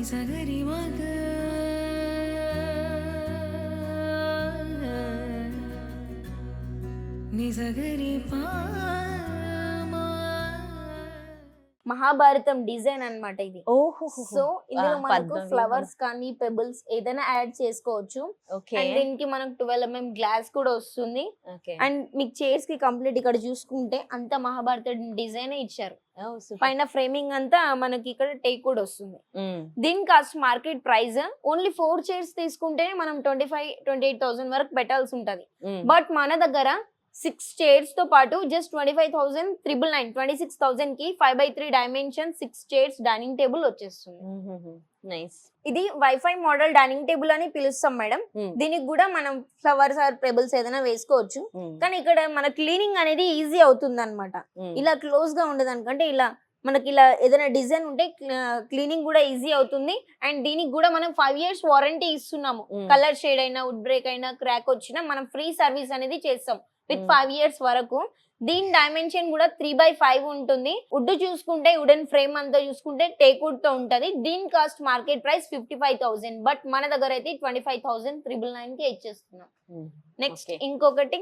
నిజగరి మగ నిజగరి మహాభారతం డిజైన్ అన్నమాట ఇది. ఓహో సో ఇందులో మనకు ఫ్లవర్స్ కానీ పెబుల్స్ ఏదైనా యాడ్ చేసుకోవచ్చు. అండ్ దీనికి మనకు 12 mm గ్లాస్ కూడా వస్తుంది. అండ్ మీకు చైర్స్ కి కంప్లీట్ ఇక్కడ చూసుకుంటే అంత మహాభారత డిజైన్ ఇచ్చారు. పైన ఫ్రేమింగ్ అంతా మనకి ఇక్కడ టేక్ కూడా వస్తుంది. దీని cost market price only 4 chairs తీసుకుంటేనే మనం 25,000-28,000 వరకు పెట్టాల్సి ఉంటది. బట్ మన దగ్గర 6 చైర్స్ తో పాటు జస్ట్ 25,999 26,000 కి 5x3 dimension 6 chairs dining table వచ్చేస్తుంది. ఇది వైఫై మోడల్ డైనింగ్ టేబుల్ అని పిలుస్తాం మేడం. దీనికి కూడా మనం ఫ్లవర్స్ ఆర్ పెబుల్స్ ఏదైనా వేసుకోవచ్చు. కానీ ఇక్కడ మన క్లీనింగ్ అనేది ఈజీ అవుతుంది అనమాట. ఇలా క్లోజ్ గా ఉండదు అనుకంటే ఇలా మనకి ఇలా ఏదైనా డిజైన్ ఉంటే క్లీనింగ్ కూడా ఈజీ అవుతుంది. అండ్ దీనికి కూడా మనం 5 years వారంటీ ఇస్తున్నాము. కలర్ షేడ్ అయినా వుడ్ బ్రేక్ అయినా క్రాక్ వచ్చినా మనం ఫ్రీ సర్వీస్ అనేది చేస్తాం విత్ 5 years వరకు. దీని డైమెన్షన్ కూడా 3x5 ఉంటుంది. వుడ్ చూసుకుంటే వుడెన్ ఫ్రేమ్ అంతా చూసుకుంటే టేక్ వుడ్ తో ఉంటది. దీని కాస్ట్ మార్కెట్ ప్రైస్ 55,000 బట్ మన దగ్గర అయితే 25,999 కి ఇచ్చేస్తున్నాం. నెక్స్ట్ ఇంకొకటి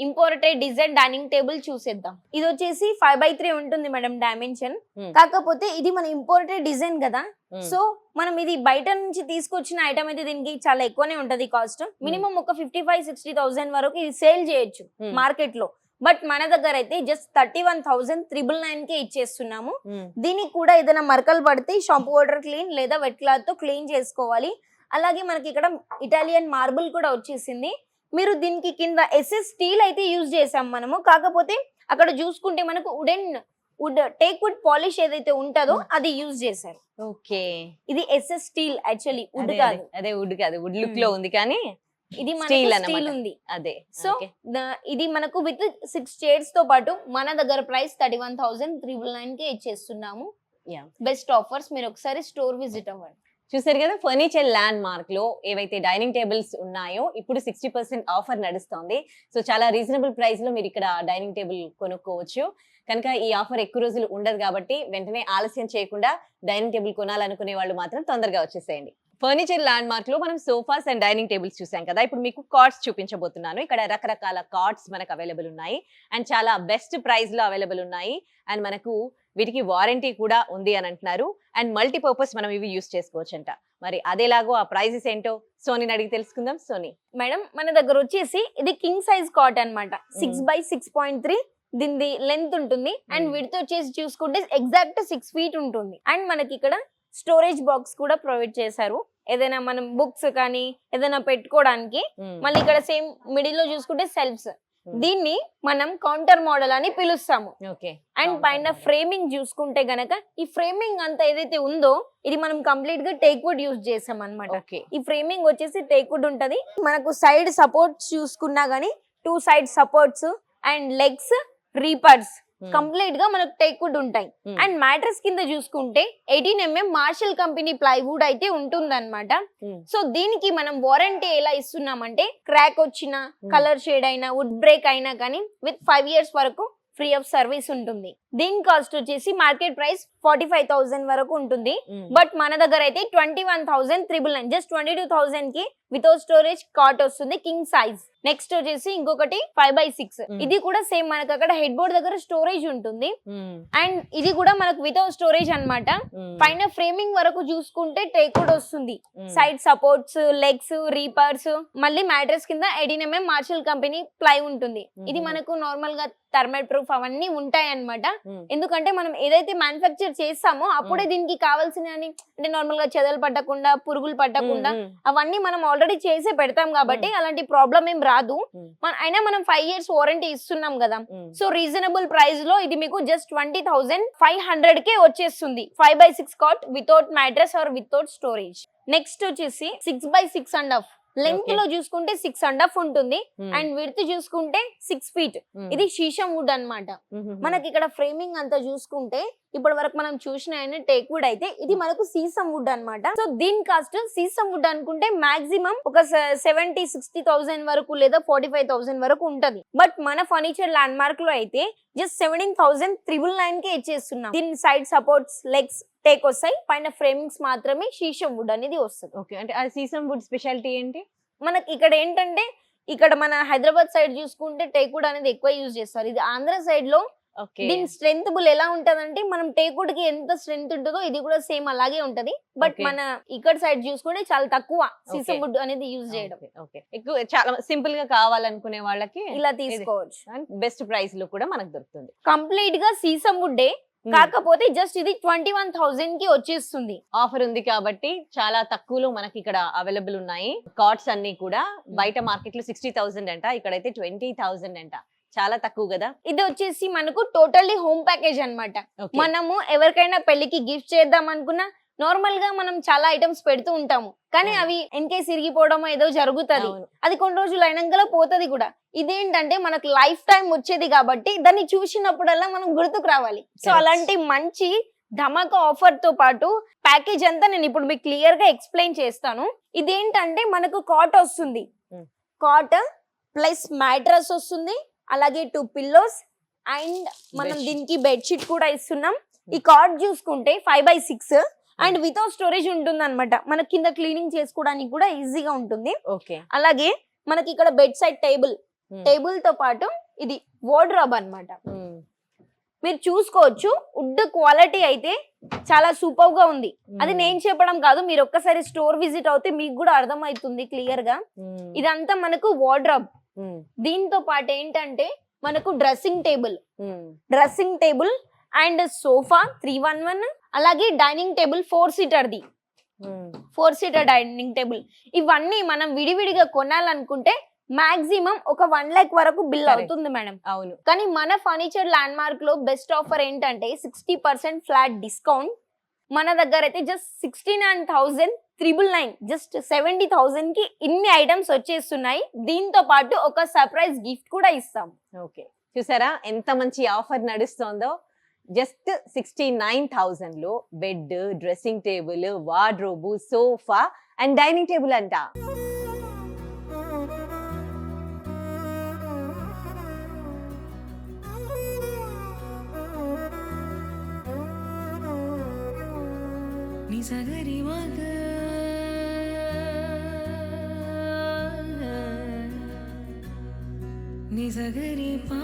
ఇంపోర్టెడ్ డిజైన్ డైనింగ్ టేబుల్ చూసేద్దాం. ఇది వచ్చేసి 5x3 ఉంటుంది మేడం డైమెన్షన్. కాకపోతే ఇది మన ఇంపోర్టెడ్ డిజైన్ కదా, సో మనం ఇది బయట నుంచి తీసుకొచ్చిన ఐటమ్ అయితే దీనికి చాలా ఎక్కువనే ఉంటది కాస్ట్. మినిమం ఒక 55,000-60,000 వరకు ఇది సేల్ చేయొచ్చు మార్కెట్ లో. బట్ మన దగ్గర అయితే జస్ట్ 31,999 కే ఇచ్చేస్తున్నాము. దీనికి కూడా ఏదైనా మరకలు పడితే షాంపూ వాటర్ క్లీన్ లేదా వెట్ క్లాత్ తో క్లీన్ చేసుకోవాలి. అలాగే మనకి ఇక్కడ ఇటాలియన్ మార్బుల్ కూడా వచ్చేసింది. మీరు దీనికి కింద SS స్టీల్ అయితే యూజ్ చేసాం మనము. కాకపోతే అక్కడ చూసుకుంటే మనకు వుడ్ టేక్ వుడ్ పాలిష్ ఏదైతే ఉంటుందో అది యూజ్ చేశారు. ఓకే, ఇది SS స్టీల్ యాక్చువల్లీ వుడ్ కాదు. అదే వుడ్ కాదు, వుడ్ లుక్ లో ఉంది కానీ ఇది మనకు స్టీల్ ఉంది. అదే సో ఇది మనకు విత్ 6 చైర్స్ తో పాటు మన దగ్గర ప్రైస్ 31,999 కే ఇచ్చేస్తున్నాము. Best offers. మీరు ఒకసారి స్టోర్ విజిట్ అవ్వండి. చూసారు కదా, ఫర్నిచర్ ల్యాండ్ మార్క్ లో ఏవైతే డైనింగ్ టేబుల్స్ ఉన్నాయో ఇప్పుడు 60% ఆఫర్ నడుస్తోంది. సో చాలా రీజనబుల్ ప్రైస్ లో మీరు ఇక్కడ డైనింగ్ టేబుల్ కొనుక్కోవచ్చు. కనుక ఈ ఆఫర్ ఎక్కువ రోజులు ఉండదు కాబట్టి వెంటనే ఆలస్యం చేయకుండా డైనింగ్ టేబుల్ కొనాలనుకునే వాళ్ళు మాత్రం తొందరగా వచ్చేసేయండి. ఫర్నిచర్ ల్యాండ్ మార్క్ లో మనం సోఫాస్ అండ్ డైనింగ్ టేబుల్స్ చూసాం కదా, ఇప్పుడు మీకు కార్డ్స్ చూపించబోతున్నాను. ఇక్కడ రకరకాల కార్డ్స్ మనకు అవైలబుల్ ఉన్నాయి అండ్ చాలా బెస్ట్ ప్రైస్ లో అవైలబుల్ ఉన్నాయి. అండ్ మనకు వీటికి వారంటీ కూడా ఉంది అని అంటున్నారు. అండ్ మల్టీపర్పస్ మనం ఇవి యూస్ చేసుకోవచ్చు అంట. మరి అదేలాగో ఆ ప్రైజెస్ ఏంటో సోనీని అడిగి తెలుసుకుందాం. సోనీ మేడం, మన దగ్గర వచ్చేసి ఇది కింగ్ సైజ్ కాట్ అన్నమాట. 6x6.3 దీని లెంత్ ఉంటుంది. అండ్ విడ్త్ వచ్చేసి చూసుకుంటే ఎగ్జాక్ట్ 6 feet ఉంటుంది. అండ్ మనకి ఇక్కడ స్టోరేజ్ బాక్స్ కూడా ప్రొవైడ్ చేశారు. ఏదైనా మనం బుక్స్ కానీ ఏదైనా పెట్టుకోవడానికి. మళ్ళీ ఇక్కడ సేమ్ మిడిల్ లో చూసుకుంటే సెల్ఫ్స్. దీన్ని మనం కౌంటర్ మోడల్ అని పిలుస్తాము. అండ్ పైన ఫ్రేమింగ్ చూసుకుంటే గనక ఈ ఫ్రేమింగ్ అంతా ఏదైతే ఉందో ఇది మనం కంప్లీట్ గా టేక్ వుడ్ యూజ్ చేసాం అనమాట. ఈ ఫ్రేమింగ్ వచ్చేసి టేక్ వుడ్ ఉంటది. మనకు సైడ్ సపోర్ట్స్ చూసుకున్నా గానీ 2 side supports and legs reapers complete గా మనకు టేక్ వుడ్ ఉంటాయి. అండ్ మ్యాట్రెస్ కింద చూసుకుంటే 18 mm మార్షల్ కంపెనీ ప్లైవుడ్ అయితే ఉంటుంది అనమాట. సో దీనికి మనం వారంటీ ఎలా ఇస్తున్నామంటే క్రాక్ వచ్చినా కలర్ షేడ్ అయినా వుడ్ బ్రేక్ అయినా కానీ విత్ 5 years వరకు ఫ్రీ ఆఫ్ సర్వీస్ ఉంటుంది. దీని కాస్ట్ వచ్చేసి మార్కెట్ ప్రైస్ 45,000 వరకు ఉంటుంది. బట్ మన దగ్గర అయితే 21,999 జస్ట్ 22,000 కి వితౌట్ స్టోరేజ్ కాట్ వస్తుంది కింగ్ సైజ్. నెక్స్ట్ వచ్చేసి ఇంకొకటి 5x6. ఇది కూడా సేమ్ మనకు అక్కడ హెడ్ బోర్డ్ దగ్గర స్టోరేజ్ ఉంటుంది. అండ్ ఇది కూడా మనకు వితౌట్ స్టోరేజ్ అన్నమాట. పైన ఫ్రేమింగ్ వరకు చూసుకుంటే టేక్ వుడ్ వస్తుంది. సైడ్ సపోర్ట్స్ లెగ్స్ రీపర్స్ మళ్ళీ మ్యాట్రెస్ కింద 18 mm మార్షల్ కంపెనీ ప్లై ఉంటుంది. ఇది మనకు నార్మల్ గా థర్మల్ ప్రూఫ్ అవన్నీ ఉంటాయి అన్నమాట. ఎందుకంటే మనం ఏదైతే మ్యానుఫ్యాక్చర్ చేస్తామో అప్పుడే దీనికి కావాల్సిన అంటే నార్మల్ గా చెదలు పట్టకుండా పురుగులు పట్టకుండా అవన్నీ మనం ఆల్రెడీ చేసే పెడతాం కాబట్టి అలాంటి ప్రాబ్లం ఏం రాదు. అయినా మనం 5 years వారంటీ ఇస్తున్నాం కదా. సో రీజనబుల్ ప్రైస్ లో ఇది మీకు జస్ట్ 20,500 కే వచ్చేస్తుంది. 5x6 cot without mattress or without storage. Next వచ్చేసి 6x6.5 లెంత్ లో చూసుకుంటే 6.5 ఉంటుంది. అండ్ విడ్త్ చూసుకుంటే 6 feet. ఇది శీషం వుడ్ అన్నమాట. మనకి ఇక్కడ ఫ్రేమింగ్ అంతా చూసుకుంటే ఇప్పటి వరకు మనం చూసిన టేక్ వుడ్ అయితే ఇది మనకు సీసం వుడ్ అన్నమాట. సో దీని కాస్ట్ సీసం వుడ్ అనుకుంటే మాక్సిమం ఒక 70,000-60,000 వరకు లేదా 45,000 వరకు ఉంటది. బట్ మన ఫర్నిచర్ ల్యాండ్ మార్క్ లో అయితే జస్ట్ 17,999 కే ఇచ్చేస్తున్నాం. దీని సైడ్ సపోర్ట్స్ లెగ్స్ టేక్ వస్తాయి, పైన ఫ్రేమింగ్స్ మాత్రమే షీషం వుడ్ అనేది వస్తుంది. ఓకే, అంటే ఆ సీసం వుడ్ స్పెషాలిటీ ఏంటి? మనకి ఇక్కడ ఏంటంటే ఇక్కడ మన హైదరాబాద్ సైడ్ చూసుకుంటే టేక్ వుడ్ అనేది ఎక్కువ యూజ్ చేస్తారు. ఇది ఆంధ్ర సైడ్ లో ఓకే, దీని స్ట్రెంత్ బుల్ ఎలా ఉంటదంటే మనం టేక్ వుడ్ కి ఎంత స్ట్రెంత్ ఉంటుందో ఇది కూడా సేమ్ అలాగే ఉంటది. But Okay. మన ఇక్కడ సైడ్ చూసుకుంటే చాలా తక్కువ సీసం Okay. వుడ్ అనేది యూజ్ చేయడం. ఓకే, ఎక్కువ చాలా సింపుల్ గా కావాలనుకునే వాళ్ళకి ఇలా తీసుకోవచ్చు. బెస్ట్ ప్రైస్ లో కూడా మనకు దొరుకుతుంది. కంప్లీట్ గా సీసం వుడ్డే, కాకపోతే జస్ట్ ఇది 21,000 కి వచ్చేస్తుంది. ఆఫర్ ఉంది కాబట్టి చాలా తక్కువలో మనకి ఇక్కడ అవైలబుల్ ఉన్నాయి. కార్డ్స్ అన్ని కూడా బయట మార్కెట్ లో 60,000 అంట, ఇక్కడైతే 20,000 అంట. చాలా తక్కువ కదా. ఇది వచ్చేసి మనకు టోటల్లీ హోమ్ ప్యాకేజ్ అన్నమాట. Okay. మనము ఎవరికైనా పెళ్లికి గిఫ్ట్ చేద్దాం అనుకున్నా నార్మల్ గా మనం చాలా ఐటమ్స్ పెడుతూ ఉంటాము, కానీ అవును. అవి ఎన్కేస్ ఇరిగిపోవడం ఏదో జరుగుతది, అవును. అది కొన్ని రోజులు అయినాక పోతది కూడా. ఇదేంటంటే మనకు లైఫ్ టైం వచ్చేది కాబట్టి దాన్ని చూసినప్పుడల్లా మనం గుర్తుకు రావాలి. So Correct. అలాంటి మంచి ధమాకా ఆఫర్ తో పాటు ప్యాకేజ్ అంతా నేను ఇప్పుడు మీకు క్లియర్ గా ఎక్స్ప్లెయిన్ చేస్తాను. ఇదేంటంటే మనకు కాట్ వస్తుంది, Hmm. కాట్ ప్లస్ మ్యాట్రస్ వస్తుంది, అలాగే 2 పిల్లోస్ అండ్ మనం Bedsheet. దీనికి బెడ్షీట్ కూడా ఇస్తున్నాం. ఈ కార్డ్ చూసుకుంటే 5x6 అండ్ వితౌట్ స్టోరేజ్ ఉంటుంది అనమాట. మన కింద క్లీనింగ్ చేసుకోవడానికి కూడా ఈజీగా ఉంటుంది. ఓకే, అలాగే మనకి ఇక్కడ బెడ్ సైడ్ టేబుల్ తో పాటు ఇది వార్డ్రోబ్ అన్నమాట. మీరు చూసుకోవచ్చు, వుడ్ క్వాలిటీ అయితే చాలా సూపర్ గా ఉంది. అది నేను చెప్పడం కాదు, మీరు ఒక్కసారి స్టోర్ విజిట్ అవుతే మీకు కూడా అర్థం అవుతుంది క్లియర్ గా. ఇదంతా మనకు వార్డ్రోబ్. దీంతో పాటు ఏంటంటే మనకు డ్రెస్సింగ్ టేబుల్ అండ్ సోఫా 311, అలాగే dining table 4 సీటర్ది, 4 seater dining table. ఇవన్నీ మనం విడివిడిగా కొనాలనుకుంటే మాక్సిమం ఒక 1 lakh వరకు బిల్ Correct. అవుతుంది మేడం. అవును. కానీ మన ఫర్నిచర్ ల్యాండ్ మార్క్ లో బెస్ట్ ఆఫర్ ఏంటంటే 60% ఫ్లాట్ డిస్కౌంట్. మన దగ్గర అయితే జస్ట్ 69,999, జస్ట్ 70,000 కి ఇన్ని ఐటమ్స్ వచ్చేస్తున్నాయి. దీంతో పాటు ఒక సర్ప్రైజ్ గిఫ్ట్ కూడా ఇస్తాం. ఓకే, చూసారా ఎంత మంచి ఆఫర్ నడుస్తోందో. జస్ట్ 69,000 లో bed, dressing table, wardrobe, sofa and dining table అంట. నిజగరి మగ నిజగరి పా